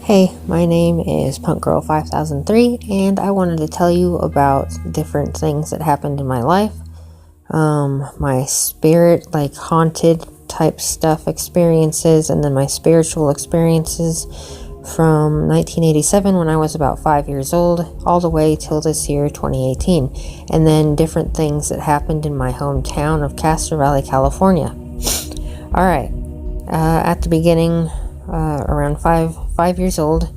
Hey, my name is punkgirl5003 and I wanted to tell you about different things that happened in my life. My spirit, like haunted type stuff experiences, and then my spiritual experiences from 1987 when I was about 5 years old, all the way till this year, 2018. And then different things that happened in my hometown of Castro Valley, California. Alright, at the beginning, around five years old,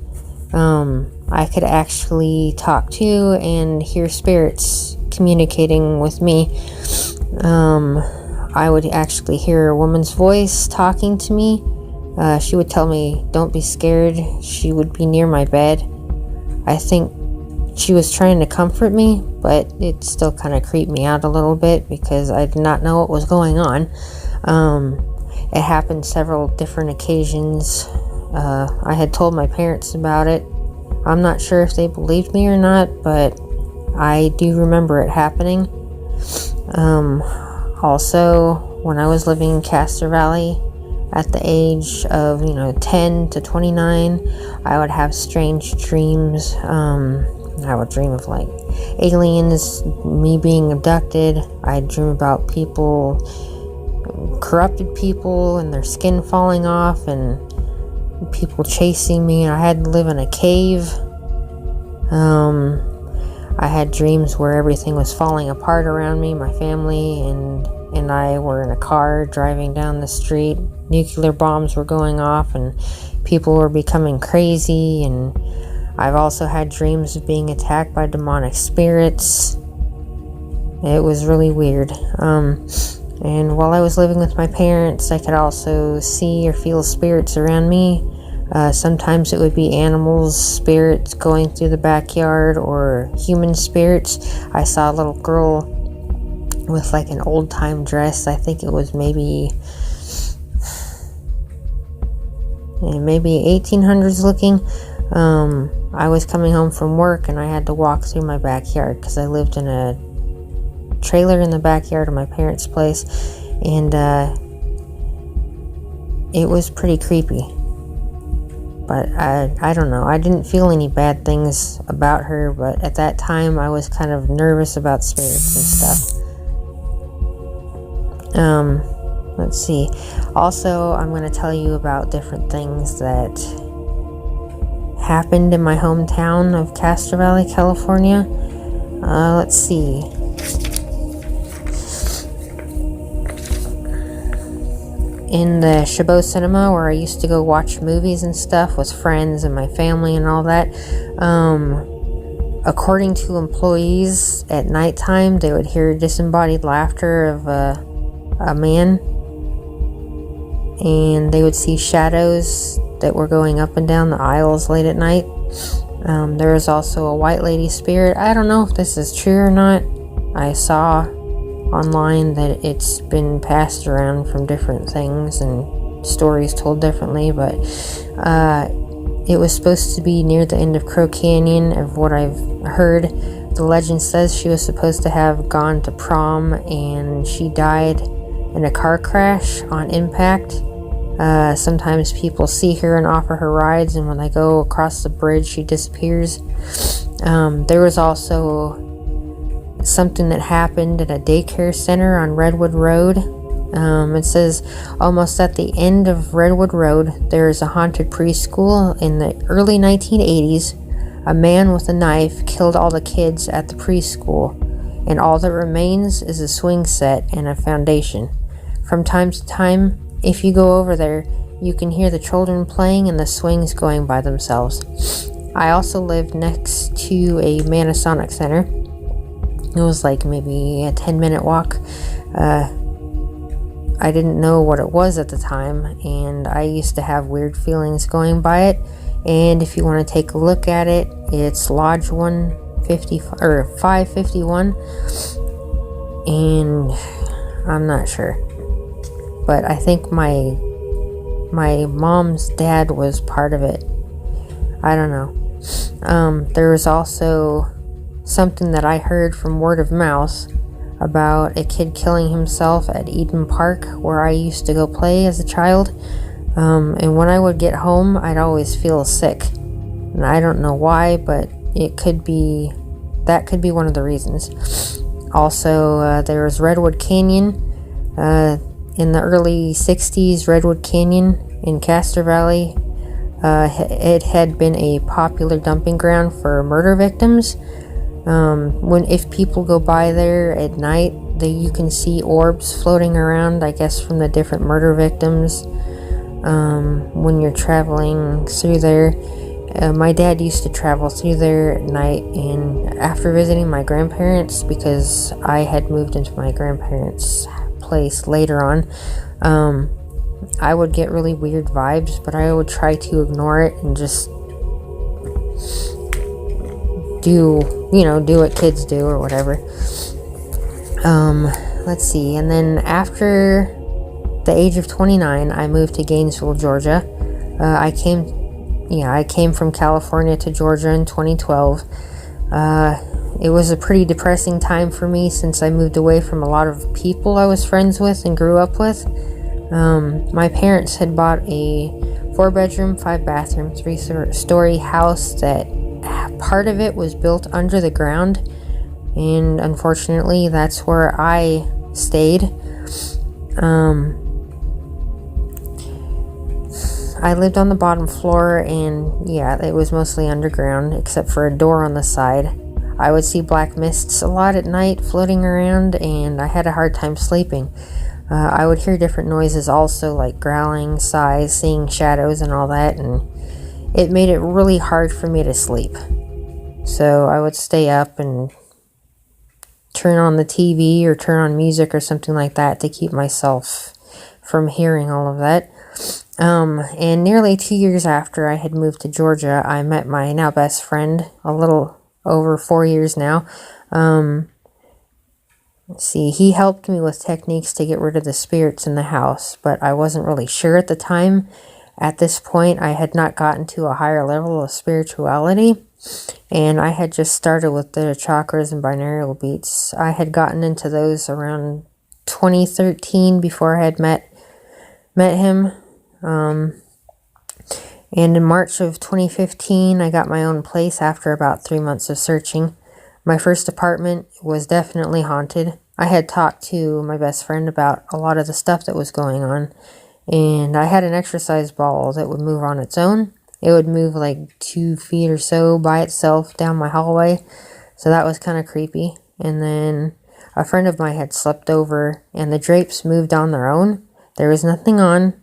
I could actually talk to and hear spirits communicating with me. I would actually hear a woman's voice talking to me. She would tell me, "Don't be scared." She would be near my bed. I think she was trying to comfort me, but it still kind of creeped me out a little bit because I did not know what was going on. It happened several different occasions. I had told my parents about it. I'm not sure if they believed me or not, but I do remember it happening. Also, when I was living in Castro Valley, at the age of 10 to 29, I would have strange dreams. I would dream of like aliens, me being abducted. I'd dream about people, corrupted people, and their skin falling off, and people chasing me. I had to live in a cave. I had dreams where everything was falling apart around me. My family and I were in a car driving down the street. Nuclear bombs were going off and people were becoming crazy. And I've also had dreams of being attacked by demonic spirits. It was really weird. And while I was living with my parents, I could also see or feel spirits around me. Sometimes it would be animals, spirits going through the backyard, or human spirits. I saw a little girl with like an old-time dress. I think it was maybe 1800s looking. I was coming home from work and I had to walk through my backyard because I lived in a trailer in the backyard of my parents' place, and it was pretty creepy. But I don't know, I didn't feel any bad things about her, but at that time I was kind of nervous about spirits and stuff. Let's see. Also, I'm going to tell you about different things that happened in my hometown of Castro Valley, California. Let's see. In the Chabot Cinema, where I used to go watch movies and stuff with friends and my family and all that, according to employees, at nighttime they would hear disembodied laughter of a man, and they would see shadows that were going up and down the aisles late at night. There was also a white lady spirit. I don't know if this is true or not. I saw online that it's been passed around from different things and stories told differently, but it was supposed to be near the end of Crow Canyon, of what I've heard. The legend says she was supposed to have gone to prom and she died in a car crash on impact. Sometimes people see her and offer her rides, and when they go across the bridge she disappears. There was also something that happened at a daycare center on Redwood Road. It says, almost at the end of Redwood Road, there is a haunted preschool. In the early 1980s, a man with a knife killed all the kids at the preschool, and all that remains is a swing set and a foundation. From time to time, if you go over there, you can hear the children playing and the swings going by themselves. I also lived next to a Masonic center. It was like maybe a 10-minute walk. I didn't know what it was at the time, and I used to have weird feelings going by it. And if you want to take a look at it, it's Lodge 150 or 551, and I'm not sure, but I think my mom's dad was part of it. I don't know. There was also something that I heard from word of mouth about a kid killing himself at Eden Park, where I used to go play as a child. And when I would get home, I'd always feel sick. And I don't know why, but that could be one of the reasons. Also, there was Redwood Canyon. In the early 60s, Redwood Canyon in Castor Valley, it had been a popular dumping ground for murder victims. If people go by there at night, you can see orbs floating around, I guess, from the different murder victims. When you're traveling through there, my dad used to travel through there at night, and after visiting my grandparents, because I had moved into my grandparents' place later on, I would get really weird vibes, but I would try to ignore it and just do what kids do or whatever. Let's see. And then after the age of 29, I moved to Gainesville, Georgia. I came from California to Georgia in 2012. It was a pretty depressing time for me since I moved away from a lot of people I was friends with and grew up with. My parents had bought a 4-bedroom, 5-bathroom, 3-story house that part of it was built under the ground, and unfortunately that's where I stayed. I lived on the bottom floor, and it was mostly underground except for a door on the side. I would see black mists a lot at night floating around, and I had a hard time sleeping. I would hear different noises also, like growling, sighs, seeing shadows and all that, and it made it really hard for me to sleep. So I would stay up and turn on the TV or turn on music or something like that to keep myself from hearing all of that. And nearly 2 years after I had moved to Georgia, I met my now best friend, a little over 4 years now. Let's see, he helped me with techniques to get rid of the spirits in the house, but I wasn't really sure at the time. At this point, I had not gotten to a higher level of spirituality, and I had just started with the chakras and binaural beats. I had gotten into those around 2013 before I had met him. And in March of 2015, I got my own place after about 3 months of searching. My first apartment was definitely haunted. I had talked to my best friend about a lot of the stuff that was going on, and I had an exercise ball that would move on its own. It would move like 2 feet or so by itself down my hallway, so that was kind of creepy. And then a friend of mine had slept over, and the drapes moved on their own. There was nothing on.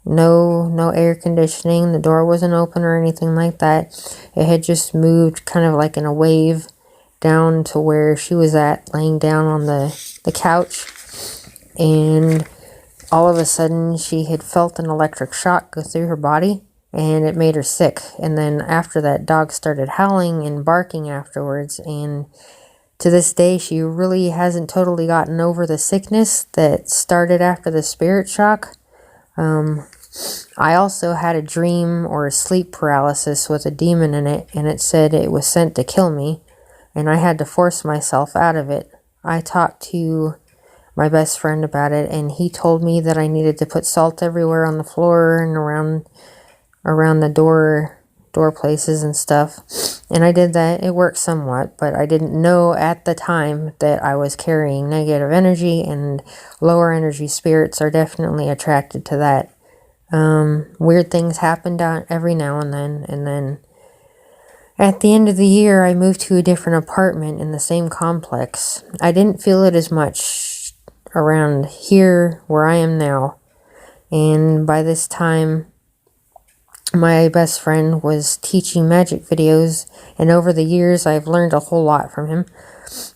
No air conditioning. The door wasn't open or anything like that. It had just moved kind of like in a wave down to where she was at, laying down on the couch. And all of a sudden, she had felt an electric shock go through her body, and it made her sick. And then after that, dog started howling and barking afterwards. And to this day, she really hasn't totally gotten over the sickness that started after the spirit shock. I also had a dream or sleep paralysis with a demon in it, and it said it was sent to kill me, and I had to force myself out of it. I talked to my best friend about it, and he told me that I needed to put salt everywhere on the floor and around the door places and stuff. And I did that. It worked somewhat, but I didn't know at the time that I was carrying negative energy, and lower energy spirits are definitely attracted to that. Weird things happened every now and then at the end of the year, I moved to a different apartment in the same complex. I didn't feel it as much around here where I am now, and by this time, my best friend was teaching magic videos, and over the years, I've learned a whole lot from him.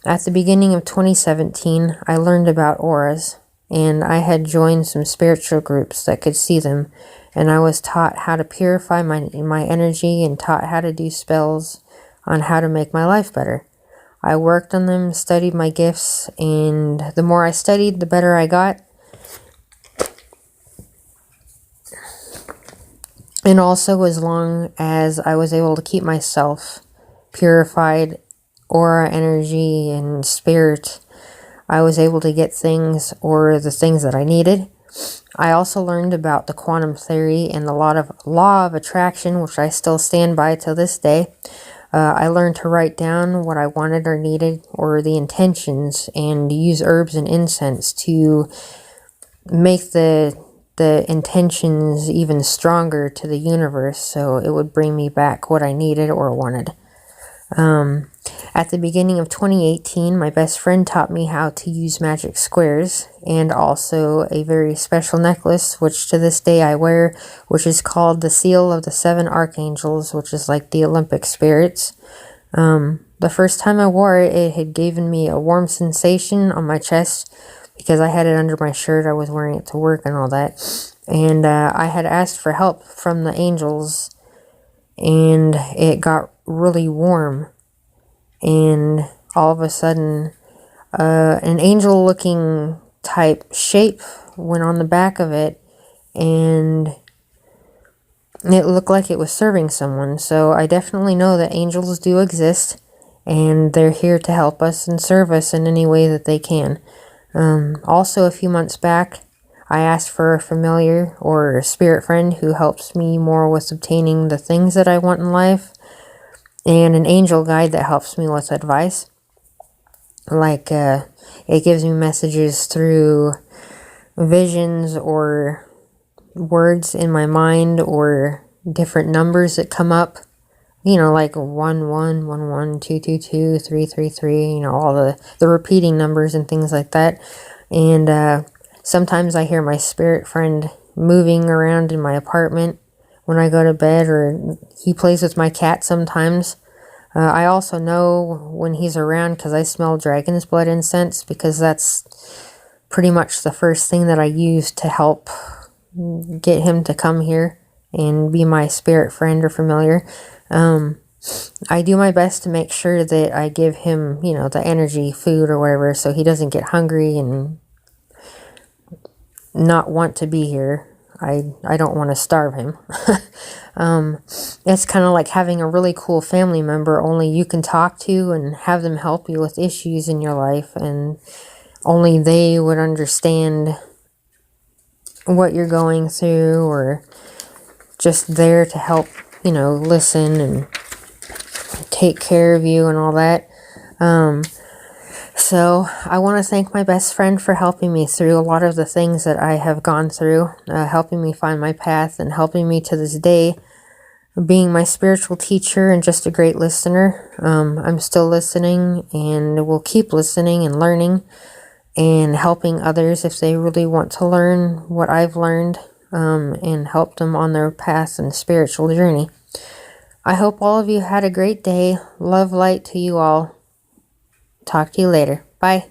At the beginning of 2017, I learned about auras, and I had joined some spiritual groups that could see them, and I was taught how to purify my energy and taught how to do spells on how to make my life better. I worked on them, studied my gifts, and the more I studied, the better I got. And also, as long as I was able to keep myself purified, aura, energy, and spirit, I was able to get things, or the things that I needed. I also learned about the quantum theory and the law of attraction, which I still stand by till this day. I learned to write down what I wanted or needed, or the intentions, and use herbs and incense to make the intentions even stronger to the universe, so it would bring me back what I needed or wanted. At the beginning of 2018, my best friend taught me how to use magic squares, and also a very special necklace, which to this day I wear, which is called the Seal of the Seven Archangels, which is like the Olympic spirits. The first time I wore it, it had given me a warm sensation on my chest, because I had it under my shirt. I was wearing it to work and all that. And I had asked for help from the angels, and it got really warm. And all of a sudden, an angel-looking type shape went on the back of it, and it looked like it was serving someone. So I definitely know that angels do exist, and they're here to help us and serve us in any way that they can. Also, a few months back, I asked for a familiar or a spirit friend who helps me more with obtaining the things that I want in life, and an angel guide that helps me with advice. Like, it gives me messages through visions or words in my mind, or different numbers that come up. You know, like 1111, 222, 333, you know, all the repeating numbers and things like that. And sometimes I hear my spirit friend moving around in my apartment when I go to bed, or he plays with my cat sometimes. I also know when he's around because I smell dragon's blood incense, because that's pretty much the first thing that I use to help get him to come here and be my spirit friend or familiar. I do my best to make sure that I give him, you know, the energy, food or whatever, so he doesn't get hungry and not want to be here. I don't want to starve him. It's kind of like having a really cool family member, only you can talk to and have them help you with issues in your life, and only they would understand what you're going through, or just there to help, you know, listen and take care of you and all that. So I want to thank my best friend for helping me through a lot of the things that I have gone through, helping me find my path, and helping me to this day, being my spiritual teacher and just a great listener. I'm still listening, and will keep listening and learning and helping others if they really want to learn what I've learned, and help them on their path and spiritual journey. I hope all of you had a great day. Love, light to you all. Talk to you later. Bye.